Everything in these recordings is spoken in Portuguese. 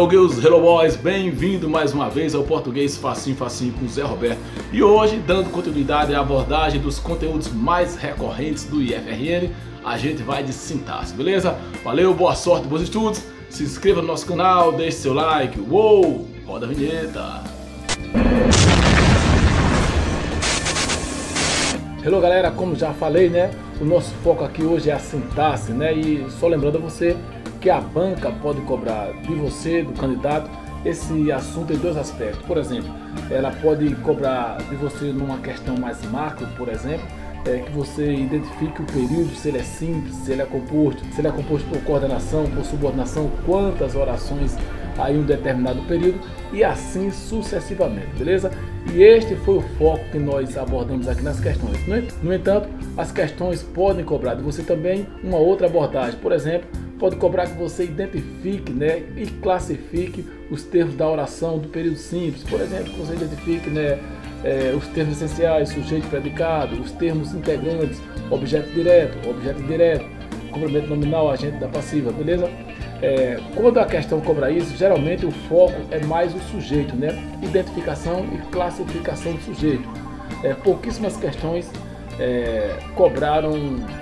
Hello girls, hello boys, bem-vindo mais uma vez ao Português Facinho Facinho com o Zé Roberto. E hoje, dando continuidade à abordagem dos conteúdos mais recorrentes do IFRN, a gente vai de sintaxe, beleza? Valeu, boa sorte, bons estudos, se inscreva no nosso canal, deixe seu like, uou, roda a vinheta. Hello galera, como já falei, né, o nosso foco aqui hoje é a sintaxe, né, e só lembrando a você que a banca pode cobrar de você, do candidato, esse assunto em dois aspectos. Por exemplo, ela pode cobrar de você numa questão mais macro, por exemplo, que você identifique o período, se ele é simples, se ele é composto por coordenação, por subordinação, quantas orações há em um determinado período e assim sucessivamente, beleza? E este foi o foco que nós abordamos aqui nas questões. No entanto, as questões podem cobrar de você também uma outra abordagem. Por exemplo, pode cobrar que você identifique, né, e classifique os termos da oração do período simples. Por exemplo, que você identifique, né, os termos essenciais, sujeito, predicado, os termos integrantes, objeto direto, objeto indireto, complemento nominal, agente da passiva, beleza? Quando a questão cobra isso, geralmente o foco é mais o sujeito, né? Identificação e classificação do sujeito. Pouquíssimas questões cobraram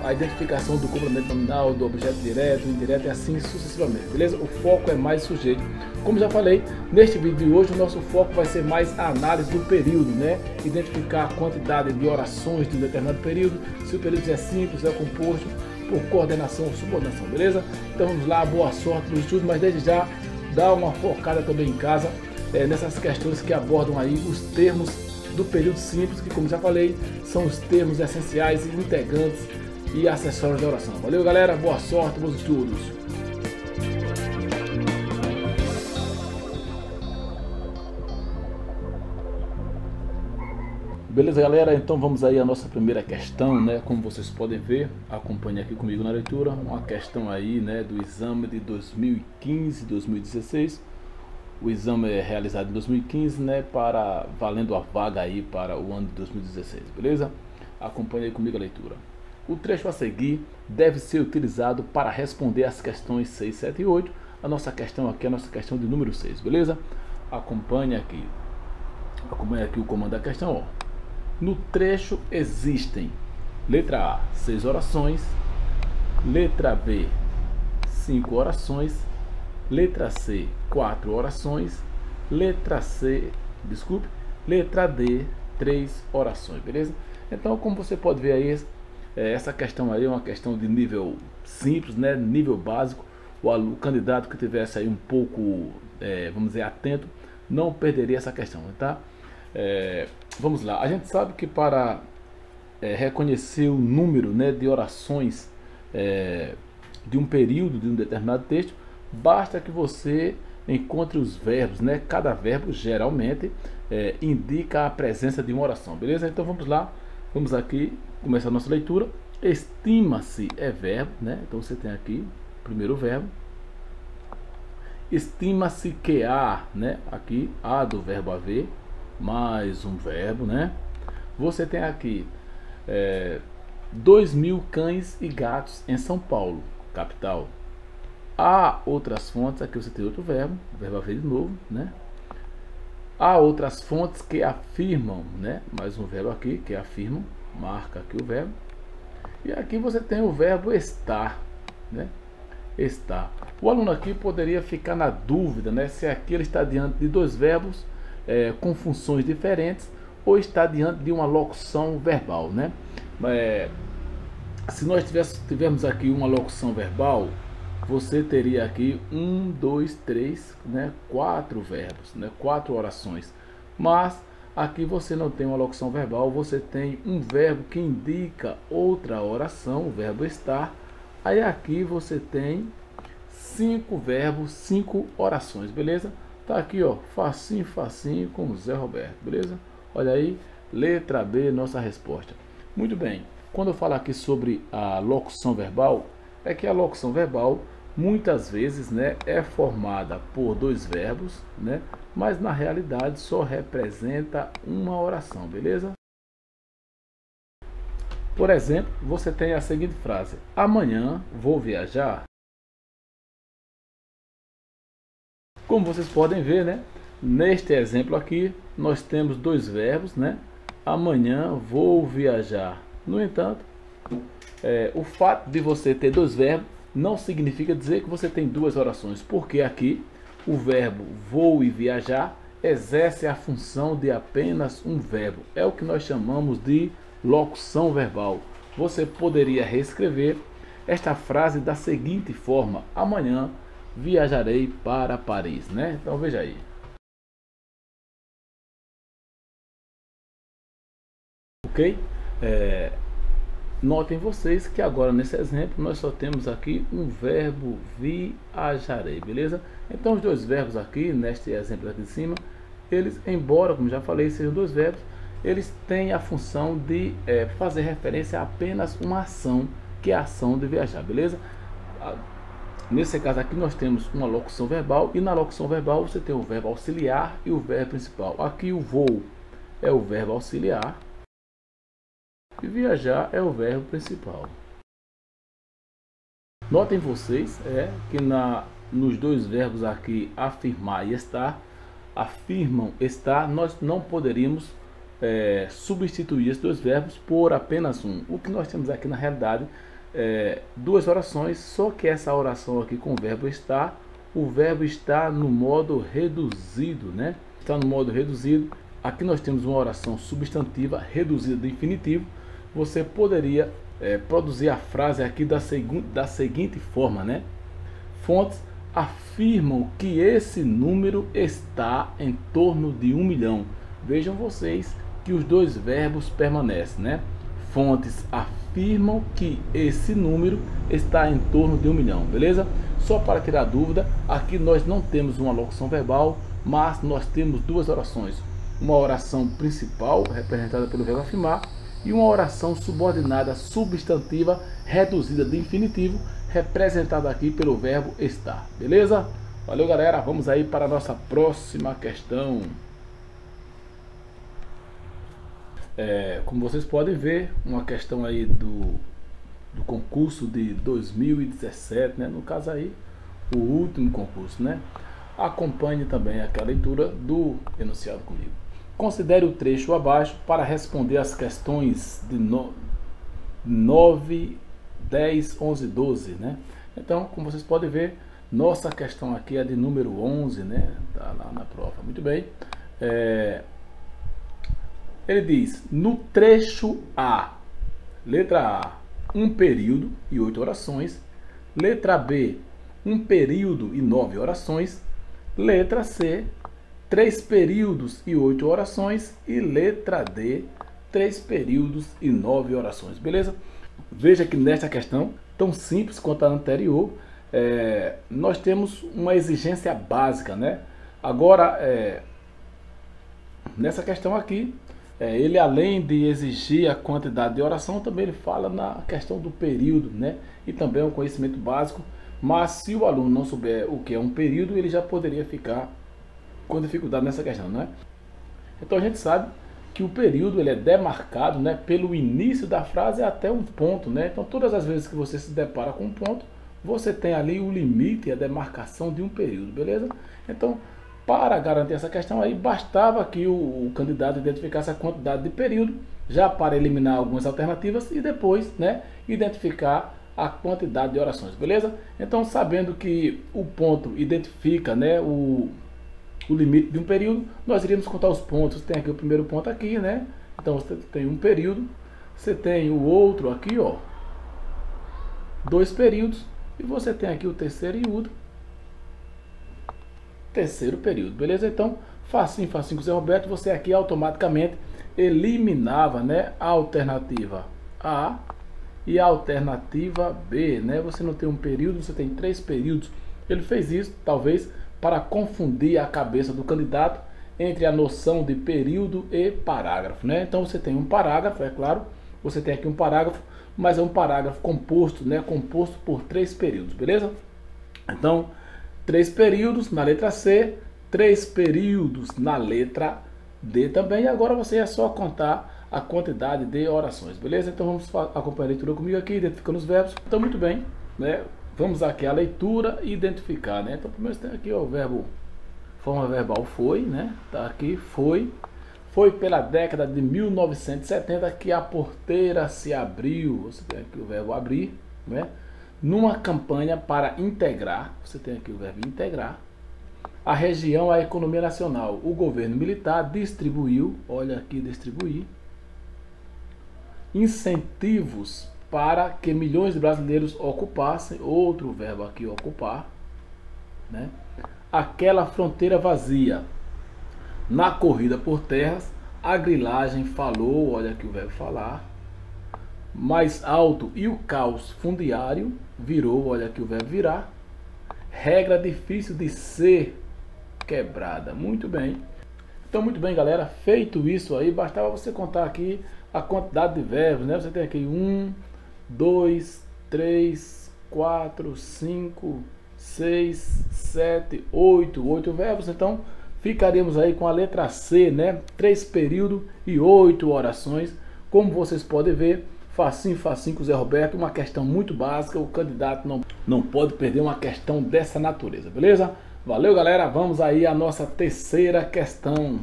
a identificação do complemento nominal, do objeto direto, indireto e assim sucessivamente, beleza? O foco é mais sujeito. Como já falei, neste vídeo de hoje o nosso foco vai ser mais a análise do período, né? Identificar a quantidade de orações de um determinado período, se o período é simples, é composto por coordenação ou subordinação, beleza? Então vamos lá, boa sorte nos estudos, mas desde já dá uma focada também em casa nessas questões que abordam aí os termos do período simples, que como já falei, são os termos essenciais, integrantes e acessórios da oração. Valeu galera, boa sorte, bons estudos! Beleza galera, então vamos aí à nossa primeira questão, né? Como vocês podem ver, acompanhe aqui comigo na leitura, uma questão aí, né, do exame de 2015 e 2016. O exame é realizado em 2015, né, valendo a vaga aí para o ano de 2016, beleza? Acompanhe aí comigo a leitura. O trecho a seguir deve ser utilizado para responder as questões 6, 7 e 8. A nossa questão aqui é a nossa questão de número 6, beleza? Acompanhe aqui o comando da questão, ó. No trecho existem, letra A, 6 orações, letra B, 5 orações, letra C, 4 orações, letra D, 3 orações, beleza? Então, como você pode ver aí, essa questão aí é uma questão de nível simples, né, nível básico. O candidato que tivesse aí um pouco, vamos dizer, atento, não perderia essa questão, tá? Vamos lá, a gente sabe que para reconhecer o número, né, de orações de um período, de um determinado texto, basta que você encontre os verbos, né? Cada verbo geralmente indica a presença de uma oração, beleza? Então vamos lá, vamos aqui começar a nossa leitura. Estima-se é verbo, né? Então você tem aqui o primeiro verbo. Estima-se que há, né? Aqui há do verbo haver, mais um verbo, né? Você tem aqui 2.000 cães e gatos em São Paulo, capital. Há outras fontes, aqui você tem outro verbo haver de novo, né? Há outras fontes que afirmam, né? Mais um verbo aqui, que afirmam, marca aqui o verbo. E aqui você tem o verbo estar, né? Estar. O aluno aqui poderia ficar na dúvida, né? Se aqui ele está diante de dois verbos com funções diferentes ou está diante de uma locução verbal, né? Se nós tivermos aqui uma locução verbal, você teria aqui 1, 2, 3, né, 4 verbos, né, 4 orações. Mas aqui você não tem uma locução verbal, você tem um verbo que indica outra oração, o verbo estar. Aí aqui você tem 5 verbos, 5 orações, beleza? Tá aqui, ó, facinho, facinho com o Zé Roberto, beleza? Olha aí, letra B, nossa resposta. Muito bem, quando eu falo aqui sobre a locução verbal, é que a locução verbal muitas vezes, né, é formada por dois verbos, né, mas na realidade só representa uma oração, beleza? Por exemplo, você tem a seguinte frase: amanhã vou viajar. Como vocês podem ver, né? Neste exemplo aqui, nós temos dois verbos, né? Amanhã vou viajar. No entanto, o fato de você ter dois verbos não significa dizer que você tem duas orações, porque aqui o verbo vou e viajar exerce a função de apenas um verbo. É o que nós chamamos de locução verbal. Você poderia reescrever esta frase da seguinte forma: amanhã viajarei para Paris, né? Então veja aí. Ok? Notem vocês que agora nesse exemplo nós só temos aqui um verbo viajarei, beleza? Então os dois verbos aqui, neste exemplo aqui de cima, eles, embora, como já falei, sejam dois verbos, eles têm a função de fazer referência a apenas uma ação, que é a ação de viajar, beleza? Nesse caso aqui nós temos uma locução verbal, e na locução verbal você tem o verbo auxiliar e o verbo principal. Aqui o vou é o verbo auxiliar e viajar é o verbo principal. Notem vocês que nos dois verbos aqui, afirmar e estar, afirmam, estar, nós não poderíamos substituir esses dois verbos por apenas um. O que nós temos aqui na realidade duas orações, só que essa oração aqui com o verbo estar, o verbo está no modo reduzido, né? Está no modo reduzido. Aqui nós temos uma oração substantiva reduzida de infinitivo. Você poderia produzir a frase aqui da seguinte forma, né? Fontes afirmam que esse número está em torno de 1 milhão. Vejam vocês que os dois verbos permanecem, né? Fontes afirmam que esse número está em torno de 1 milhão, beleza? Só para tirar dúvida, aqui nós não temos uma locução verbal, mas nós temos duas orações. Uma oração principal, representada pelo verbo afirmar, e uma oração subordinada substantiva reduzida de infinitivo, representada aqui pelo verbo estar, beleza? Valeu, galera, vamos aí para a nossa próxima questão. Como vocês podem ver, uma questão aí do concurso de 2017, né? No caso aí, o último concurso, né? Acompanhe também aqui a leitura do enunciado comigo. Considere o trecho abaixo para responder as questões de 9, 10, 11, 12, né? Então, como vocês podem ver, nossa questão aqui é de número 11, né? Tá lá na prova. Muito bem. Ele diz, no trecho A, letra A, 1 período e 8 orações. Letra B, 1 período e 9 orações. Letra C, 3 períodos e 8 orações. E letra D, 3 períodos e 9 orações. Beleza? Veja que nesta questão, tão simples quanto a anterior, nós temos uma exigência básica, né? Agora, nessa questão aqui, ele além de exigir a quantidade de oração, também ele fala na questão do período, né? E também é um conhecimento básico, mas se o aluno não souber o que é um período, ele já poderia ficar com dificuldade nessa questão, né? Então a gente sabe que o período ele é demarcado, né, pelo início da frase até um ponto, né? Então todas as vezes que você se depara com um ponto, você tem ali o limite e a demarcação de um período, beleza? Então, para garantir essa questão aí, bastava que o candidato identificasse a quantidade de período, já para eliminar algumas alternativas e depois, né, identificar a quantidade de orações, beleza? Então, sabendo que o ponto identifica, né, o limite de um período, nós iríamos contar os pontos. Tem aqui o primeiro ponto aqui, né? Então você tem um período, você tem o outro aqui, ó, 2 períodos, e você tem aqui o terceiro e o terceiro período, beleza? Então, facinho com o Zé Roberto, você aqui automaticamente eliminava, né, a alternativa A e a alternativa B, né? Você não tem um período, você tem 3 períodos. Ele fez isso, talvez, para confundir a cabeça do candidato entre a noção de período e parágrafo, né? Então você tem um parágrafo, é claro, você tem aqui um parágrafo, mas é um parágrafo composto, né? Composto por 3 períodos, beleza? Então, 3 períodos na letra C, 3 períodos na letra D também, e agora você é só contar a quantidade de orações, beleza? Então vamos acompanhar a leitura comigo aqui, identificando os verbos. Então, muito bem, né? Vamos aqui à leitura e identificar, né? Então, primeiro tem aqui ó, o verbo Forma verbal foi, né? Tá aqui, foi. Foi pela década de 1970 que a porteira se abriu. Você tem aqui o verbo abrir, né? Numa campanha para integrar, você tem aqui o verbo integrar, a região à economia nacional. O governo militar distribuiu, olha aqui, distribuir, incentivos para que milhões de brasileiros ocupassem, outro verbo aqui, ocupar, né? Aquela fronteira vazia. Na corrida por terras, a grilagem falou, olha aqui o verbo falar, mais alto, e o caos fundiário virou, olha aqui o verbo virar, regra difícil de ser quebrada. Muito bem. Então, muito bem, galera, feito isso aí, bastava você contar aqui a quantidade de verbos, né? Você tem aqui 1, 2, 3, 4, 5, 6, 7, 8 verbos. Então ficaríamos aí com a letra C, né? 3 períodos e 8 orações. Como vocês podem ver, facinho, facinho com o Zé Roberto, uma questão muito básica. O candidato não pode perder uma questão dessa natureza, beleza? Valeu, galera, vamos aí à nossa terceira questão.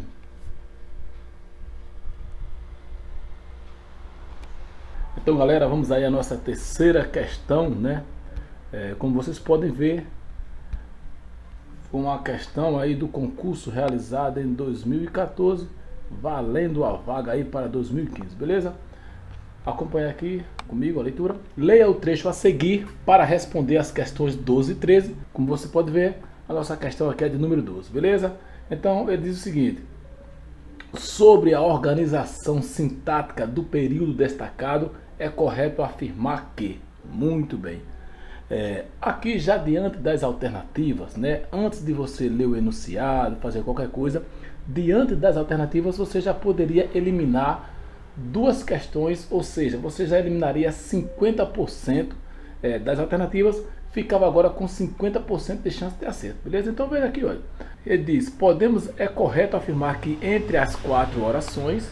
Então, galera, vamos aí à nossa terceira questão, né? Como vocês podem ver, foi uma questão aí do concurso realizado em 2014, valendo a vaga aí para 2015, beleza? Acompanhe aqui comigo a leitura. Leia o trecho a seguir para responder as questões 12 e 13. Como você pode ver, a nossa questão aqui é de número 12, beleza? Então, ele diz o seguinte: sobre a organização sintática do período destacado, é correto afirmar que... Muito bem. Aqui já diante das alternativas, né, antes de você ler o enunciado, fazer qualquer coisa, diante das alternativas você já poderia eliminar duas questões, ou seja, você já eliminaria 50% das alternativas, ficava agora com 50% de chance de acerto, beleza? Então veja aqui, olha, ele diz, é correto afirmar que entre as quatro orações,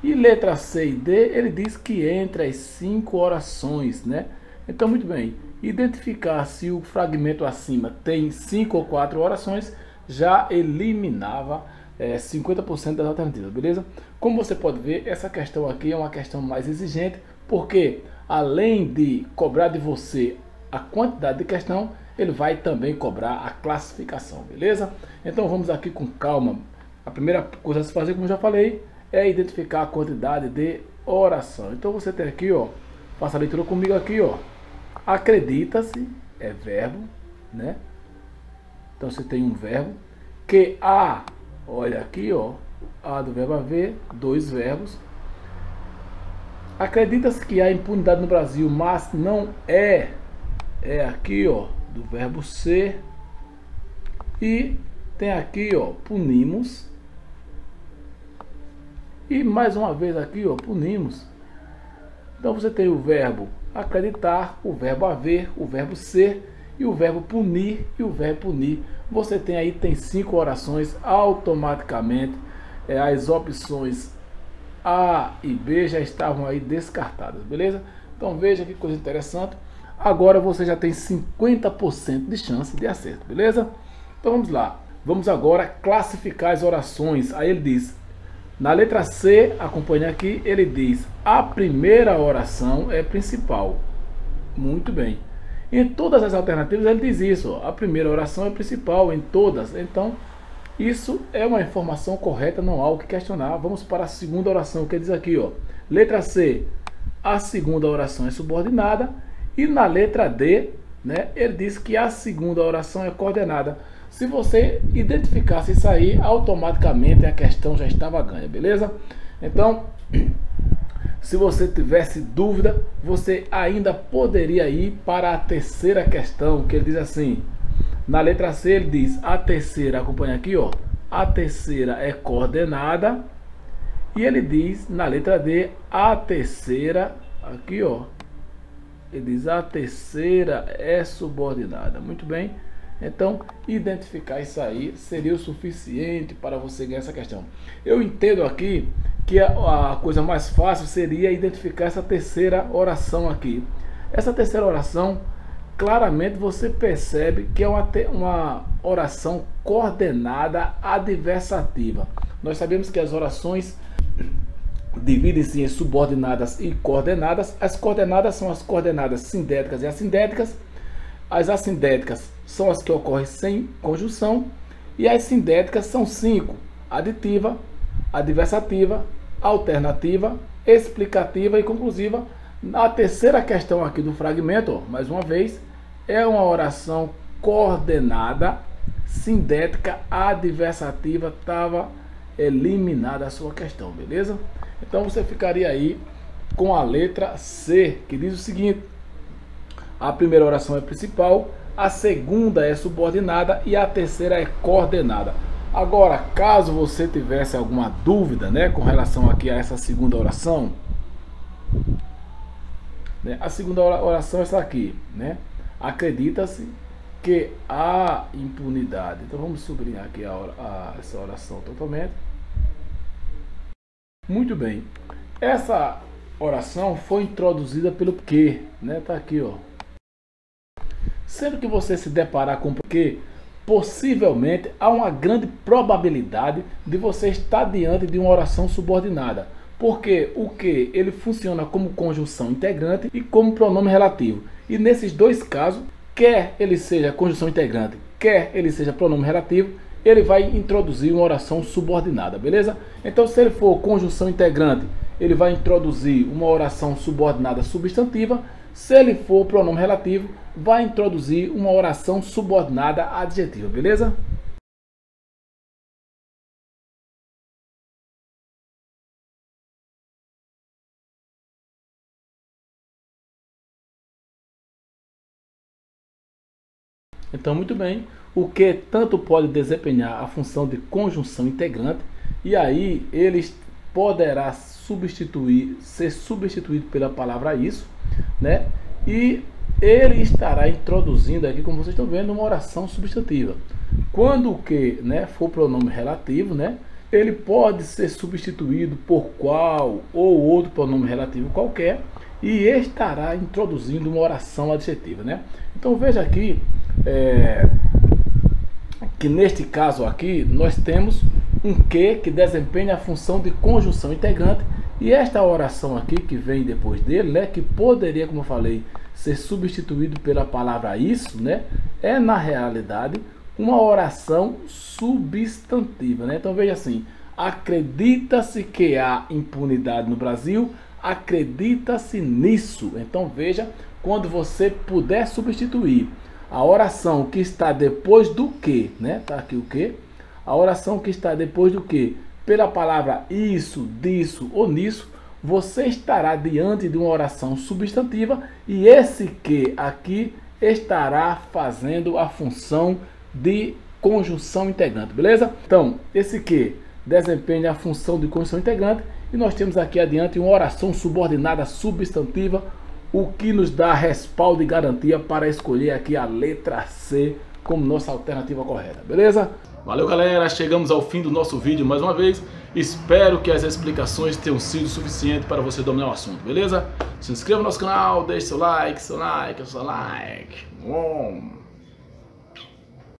e letra C e D, ele diz que entre as 5 orações, né? Então, muito bem, identificar se o fragmento acima tem 5 ou 4 orações, já eliminava 50% das alternativas, beleza? Como você pode ver, essa questão aqui é uma questão mais exigente, porque além de cobrar de você a quantidade de questão, ele vai também cobrar a classificação, beleza? Então, vamos aqui com calma. A primeira coisa a se fazer, como eu já falei, é identificar a quantidade de oração. Então você tem aqui, ó, faça a leitura comigo aqui, ó. Acredita-se é verbo, né? Então você tem um verbo que há, olha aqui, ó, a do verbo haver, 2 verbos. Acredita-se que há impunidade no Brasil, mas não é aqui, ó, do verbo ser. E tem aqui, ó, punimos. E mais uma vez aqui, ó, punimos. Então você tem o verbo acreditar, o verbo haver, o verbo ser e o verbo punir e o verbo punir. Você tem aí, tem 5 orações automaticamente. As opções A e B já estavam aí descartadas, beleza? Então veja que coisa interessante. Agora você já tem 50% de chance de acerto, beleza? Então vamos lá. Vamos agora classificar as orações. Aí ele diz, na letra C, acompanha aqui, ele diz, a primeira oração é principal. Muito bem. Em todas as alternativas ele diz isso, ó, a primeira oração é principal em todas. Então, isso é uma informação correta, não há o que questionar. Vamos para a segunda oração, que diz aqui, ó, letra C, a segunda oração é subordinada. E na letra D, né, ele diz que a segunda oração é coordenada. Se você identificasse isso aí, automaticamente a questão já estava ganha, beleza? Então, se você tivesse dúvida, você ainda poderia ir para a terceira questão, que ele diz assim, na letra C ele diz, a terceira, acompanha aqui, ó, a terceira é coordenada, e ele diz, na letra D, a terceira, aqui, ó, ele diz, a terceira é subordinada. Muito bem. Então, identificar isso aí seria o suficiente para você ganhar essa questão. Eu entendo aqui que a coisa mais fácil seria identificar essa terceira oração aqui. Essa terceira oração claramente você percebe que é uma oração coordenada adversativa. Nós sabemos que as orações dividem-se em subordinadas e coordenadas. As coordenadas são as coordenadas sindéticas e assindéticas. As assindéticas são as que ocorrem sem conjunção. E as sindéticas são 5: aditiva, adversativa, alternativa, explicativa e conclusiva. A terceira questão aqui do fragmento, ó, mais uma vez, é uma oração coordenada, sindética, adversativa. Estava eliminada a sua questão, beleza? Então você ficaria aí com a letra C, que diz o seguinte: a primeira oração é principal, a segunda é subordinada e a terceira é coordenada. Agora, caso você tivesse alguma dúvida, né, com relação aqui a essa segunda oração, né, a segunda oração é essa aqui, né? Acredita-se que há impunidade. Então vamos sublinhar aqui essa oração totalmente. Muito bem. Essa oração foi introduzida pelo que, né? Tá aqui, ó. Sempre que você se deparar com que, possivelmente há uma grande probabilidade de você estar diante de uma oração subordinada. Porque o que ele funciona como conjunção integrante e como pronome relativo. E nesses dois casos, quer ele seja conjunção integrante, quer ele seja pronome relativo, ele vai introduzir uma oração subordinada, beleza? Então, se ele for conjunção integrante, ele vai introduzir uma oração subordinada substantiva. Se ele for pronome relativo, vai introduzir uma oração subordinada adjetiva, beleza? Então, muito bem, o que tanto pode desempenhar a função de conjunção integrante, e aí ele poderá ser substituído pela palavra isso, né? E ele estará introduzindo aqui, como vocês estão vendo, uma oração substantiva. Quando o que, né, for pronome relativo, né, ele pode ser substituído por qual ou outro pronome relativo qualquer e estará introduzindo uma oração adjetiva, né? Então veja aqui que neste caso aqui nós temos um que desempenha a função de conjunção integrante, e esta oração aqui que vem depois dele, né, que poderia, como eu falei, ser substituído pela palavra isso, né, é na realidade uma oração substantiva, né? Então veja assim: acredita-se que há impunidade no Brasil, acredita-se nisso. Então veja, quando você puder substituir a oração que está depois do que, né? Tá aqui o que. A oração que está depois do que pela palavra isso, disso ou nisso, você estará diante de uma oração substantiva, e esse que aqui estará fazendo a função de conjunção integrante, beleza? Então, esse que desempenha a função de conjunção integrante, e nós temos aqui adiante uma oração subordinada substantiva, o que nos dá respaldo e garantia para escolher aqui a letra C como nossa alternativa correta, beleza? Valeu, galera, chegamos ao fim do nosso vídeo mais uma vez. Espero que as explicações tenham sido suficientes para você dominar o assunto, beleza? Se inscreva no nosso canal, deixe seu like.